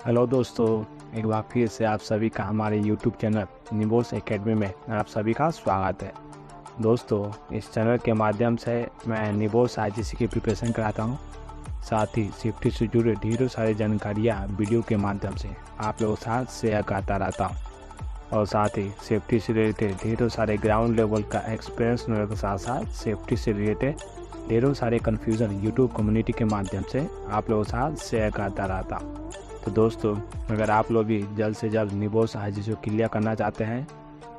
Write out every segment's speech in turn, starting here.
Hello दोस्तों, एक बार फिर से आप सभी का हमारे यूट्यूब चैनल निबोस एकेडमी में आप सभी का स्वागत है। दोस्तों, इस चैनल के माध्यम से मैं निबोस आईजीसी की प्रिपरेशन कराता हूं। साथ ही सेफ्टी से जुड़े ढेरों सारी जानकारियां वीडियो के माध्यम से आप लोगों के साथ शेयर करता रहता हूं और साथ ही सेफ्टी से रिलेटेड ढेरों सारे ग्राउंड लेवल का एक्सपीरियंस होने के साथ साथ सेफ्टी से रिलेटेड ढेरों सारे कन्फ्यूज़न यूट्यूब कम्युनिटी के माध्यम से आप लोगों के साथ शेयर करता रहता हूँ। तो दोस्तों, अगर आप लोग भी जल्द से जल्द निबोस आईजीसी को क्लियर करना चाहते हैं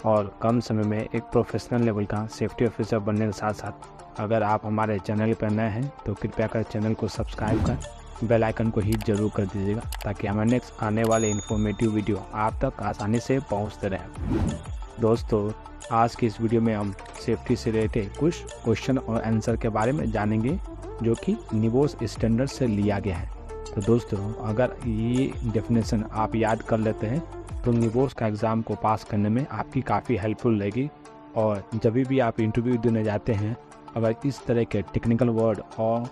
और कम समय में एक प्रोफेशनल लेवल का सेफ्टी ऑफिसर बनने के साथ साथ अगर आप हमारे चैनल पर नए हैं तो कृपया कर चैनल को सब्सक्राइब कर बेल आइकन को हिट जरूर कर दीजिएगा ताकि हमारे नेक्स्ट आने वाले इन्फॉर्मेटिव वीडियो आप तक आसानी से पहुंचते रहें। दोस्तों, आज की इस वीडियो में हम सेफ्टी से रिलेटेड कुछ क्वेश्चन और आंसर के बारे में जानेंगे जो कि निबोस स्टैंडर्ड से लिया गया है। तो दोस्तों, अगर ये डेफिनेशन आप याद कर लेते हैं तो निबोस का एग्ज़ाम को पास करने में आपकी काफ़ी हेल्पफुल रहेगी। और जब भी आप इंटरव्यू देने जाते हैं, अगर इस तरह के टेक्निकल वर्ड और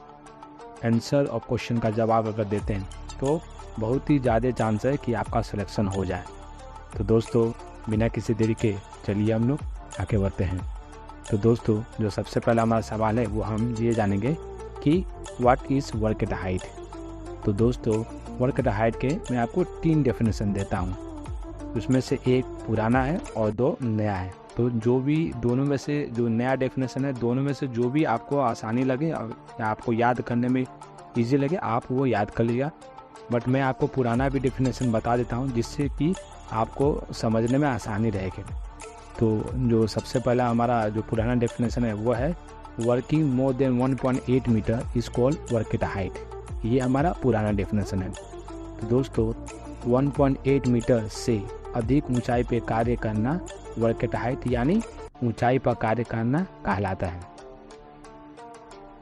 आंसर और क्वेश्चन का जवाब अगर देते हैं तो बहुत ही ज़्यादा चांस है कि आपका सिलेक्शन हो जाए। तो दोस्तों, बिना किसी देरी के चलिए हम लोग आगे बढ़ते हैं। तो दोस्तों, जो सबसे पहला हमारा सवाल है वो हम ये जानेंगे कि what is work at height. तो दोस्तों, वर्क एट हाइट के मैं आपको 3 डेफिनेशन देता हूँ। उसमें से एक पुराना है और 2 नया है। तो जो भी दोनों में से जो नया डेफिनेशन है, दोनों में से जो भी आपको आसानी लगे और आपको याद करने में ईजी लगे आप वो याद कर लीजिएगा। बट मैं आपको पुराना भी डेफिनेशन बता देता हूँ जिससे कि आपको समझने में आसानी रहेगी। तो जो सबसे पहला हमारा जो पुराना डेफिनेशन है वो है working more than 1.8 meter is called work at height. ये हमारा पुराना डेफिनेशन है। तो दोस्तों, 1.8 मीटर से अधिक ऊंचाई पे कार्य करना वर्क एट हाइट यानी ऊंचाई पर कार्य करना कहलाता है।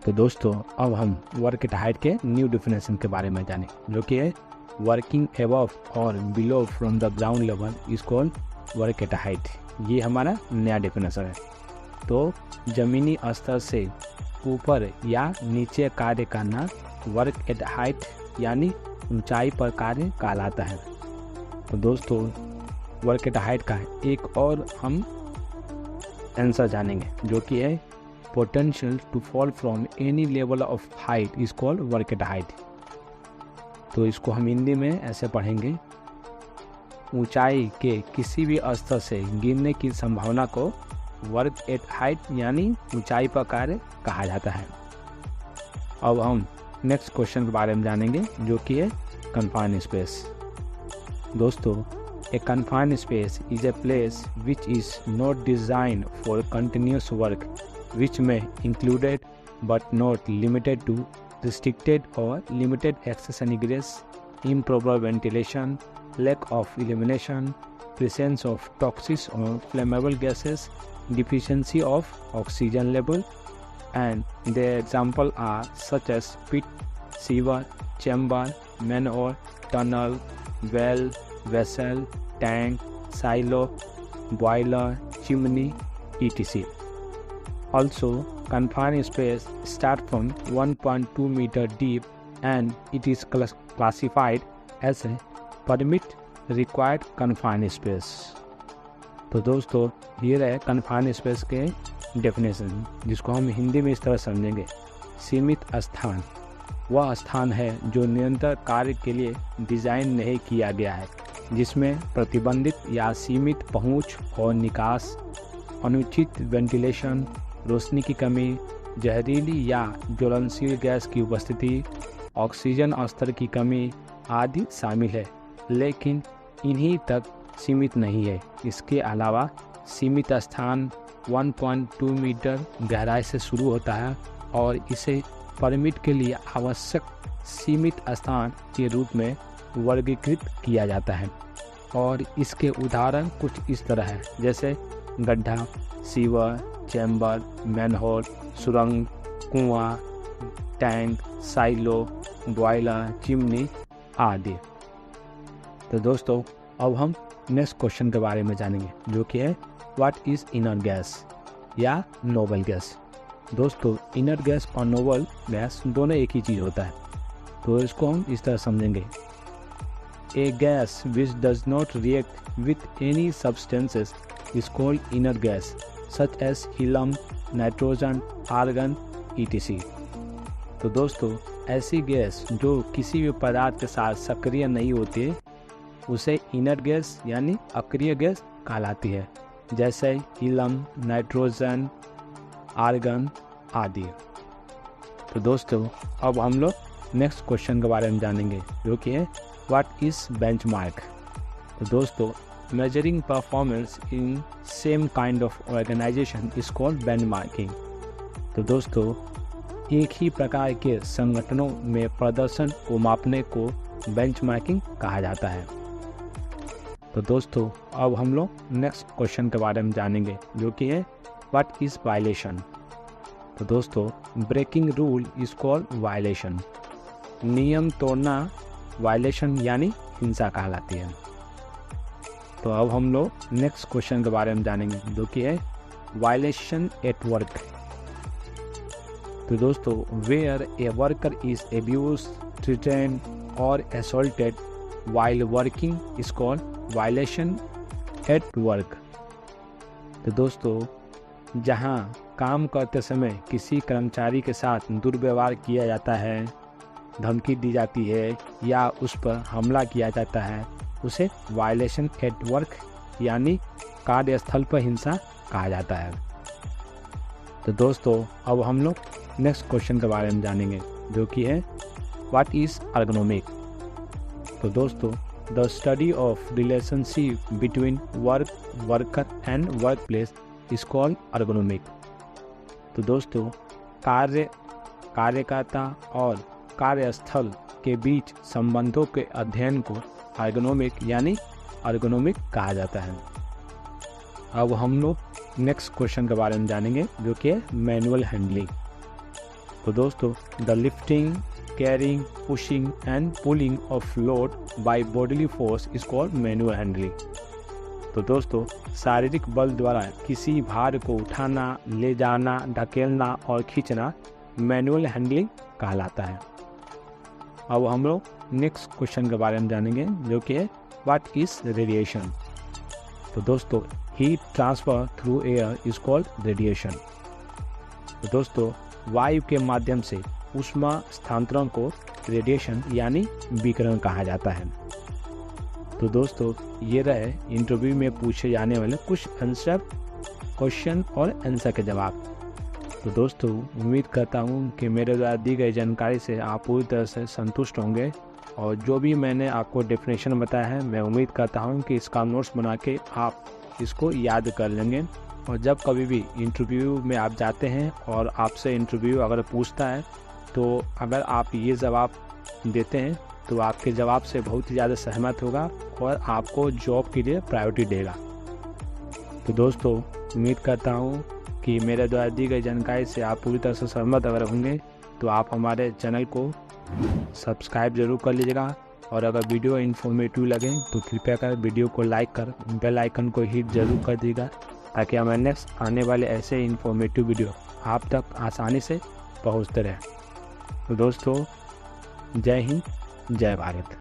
तो दोस्तों, अब हम वर्क एट हाइट के न्यू डेफिनेशन के बारे में जानें जो कि है वर्किंग अबव और below from the ground level is called work at height. ये हमारा नया डेफिनेशन है। तो ज़मीनी स्तर से ऊपर या नीचे कार्य करना वर्क एट हाइट यानी ऊंचाई पर कार्य कहलाता है। तो दोस्तों, वर्क एट हाइट का एक और हम आंसर जानेंगे जो कि है potential to fall from any level of height is called work at height. तो इसको हम हिंदी में ऐसे पढ़ेंगे, ऊंचाई के किसी भी स्तर से गिरने की संभावना को वर्क एट हाइट यानी ऊंचाई पर कार्य कहा जाता है। अब हम नेक्स्ट क्वेश्चन के बारे में जानेंगे जो कि है कन्फाइंड स्पेस। दोस्तों, a confined space is a place which is not design for continuous work which में included but not limited to restricted or limited access and egress, improper ventilation, lack of illumination, presence of toxic or flammable gases, deficiency of oxygen level, and their example are such as pit, sewer, chamber, manhole, tunnel, well, vessel, tank, silo, boiler, chimney, etc. Also, confined space start from 1.2 meter deep and it is classified as a permit required confined space। तो दोस्तों, ये रहे confined space के definition जिसको हम हिंदी में इस तरह समझेंगे। सीमित स्थान वह स्थान है जो निरंतर कार्य के लिए डिज़ाइन नहीं किया गया है, जिसमें प्रतिबंधित या सीमित पहुंच और निकास, अनुचित वेंटिलेशन, रोशनी की कमी, जहरीली या ज्वलनशील गैस की उपस्थिति, ऑक्सीजन स्तर की कमी आदि शामिल है, लेकिन इन्हीं तक सीमित नहीं है। इसके अलावा सीमित स्थान 1.2 मीटर गहराई से शुरू होता है और इसे परमिट के लिए आवश्यक सीमित स्थान के रूप में वर्गीकृत किया जाता है। और इसके उदाहरण कुछ इस तरह है, जैसे गड्ढा, सीवर, चैम्बर, मैनहोल, सुरंग, कुआं, टैंक, साइलो, बॉयलर, चिमनी आदि। तो दोस्तों, अब हम नेक्स्ट क्वेश्चन के बारे में जानेंगे जो कि है व्हाट इज़ इनर गैस या नोबल गैस। दोस्तों, इनर गैस और नोबल गैस दोनों एक ही चीज़ होता है। तो इसको हम इस तरह समझेंगे, A gas which does not react with any substances is called inert gas, such as helium, nitrogen, argon, etc. तो दोस्तों ऐसी गैस जो किसी भी पदार्थ के साथ सक्रिय नहीं होती है उसे इनर्ट गैस यानी अक्रिय गैस कहलाती है, जैसे हीलियम, नाइट्रोजन, आर्गन आदि। तो दोस्तों अब हम लोग नेक्स्ट क्वेश्चन के बारे में जानेंगे जो कि है व्हाट इज बेंचमार्क। तो दोस्तों measuring performance in same kind of organization is called benchmarking. तो दोस्तों एक ही प्रकार के संगठनों में प्रदर्शन को मापने को बेंचमार्किंग कहा जाता है। तो दोस्तों अब हम लोग नेक्स्ट क्वेश्चन के बारे में जानेंगे जो कि है व्हाट इज वायलेशन। तो दोस्तों breaking rule is called violation. नियम तोड़ना वायलेशन यानी हिंसा कहलाती है। तो अब हम लोग नेक्स्ट क्वेश्चन के बारे में जानेंगे जो कि है वायलेशन एट वर्क। तो दोस्तों where a worker is abused, threatened और assaulted while working is called violation at work। तो दोस्तों जहां काम करते समय किसी कर्मचारी के साथ दुर्व्यवहार किया जाता है, धमकी दी जाती है या उस पर हमला किया जाता है उसे वायलेशन एट वर्क यानी कार्यस्थल पर हिंसा कहा जाता है। तो दोस्तों अब हम लोग नेक्स्ट क्वेश्चन के बारे में जानेंगे जो कि है व्हाट इज अर्गोनोमिक। तो दोस्तों the study of relationship between worker and work place is called ergonomic. तो दोस्तों कार्यकर्ता और कार्यस्थल के बीच संबंधों के अध्ययन को अर्गोनोमिक यानी अर्गोनोमिक कहा जाता है। अब हम लोग नेक्स्ट क्वेश्चन के बारे में जानेंगे जो कि है मैनुअल हैंडलिंग। तो दोस्तों the lifting, carrying, pushing and pulling of load bye bodily force is called manual handling. तो दोस्तों शारीरिक बल द्वारा किसी भार को उठाना, ले जाना, ढकेलना और खींचना मैनुअल हैंडलिंग कहलाता है। अब हम लोग नेक्स्ट क्वेश्चन के बारे में जानेंगे जो कि है व्हाट इज रेडिएशन। तो दोस्तों heat transfer through air is called radiation. तो दोस्तों वायु के माध्यम से ऊष्मा स्थानांतरण को रेडिएशन यानी विकिरण कहा जाता है। तो दोस्तों ये रहे इंटरव्यू में पूछे जाने वाले कुछ क्वेश्चन और आंसर के जवाब। तो दोस्तों उम्मीद करता हूँ कि मेरे द्वारा दी गई जानकारी से आप पूरी तरह से संतुष्ट होंगे और जो भी मैंने आपको डेफिनेशन बताया है मैं उम्मीद करता हूँ कि इसका नोट्स बना के आप इसको याद कर लेंगे। और जब कभी भी इंटरव्यू में आप जाते हैं और आपसे इंटरव्यू अगर पूछता है तो अगर आप ये जवाब देते हैं तो आपके जवाब से बहुत ही ज़्यादा सहमत होगा और आपको जॉब के लिए प्रायोरिटी देगा। तो दोस्तों उम्मीद करता हूँ कि मेरे द्वारा दी गई जानकारी से आप पूरी तरह से सहमत अगर होंगे तो आप हमारे चैनल को सब्सक्राइब जरूर कर लीजिएगा और अगर वीडियो इन्फॉर्मेटिव लगे तो कृपया कर वीडियो को लाइक कर बेल आइकन को हिट जरूर कर दीजिएगा ताकि हमारे नेक्स्ट आने वाले ऐसे इन्फॉर्मेटिव वीडियो आप तक आसानी से पहुंचते रहे। तो दोस्तों जय हिंद, जय भारत।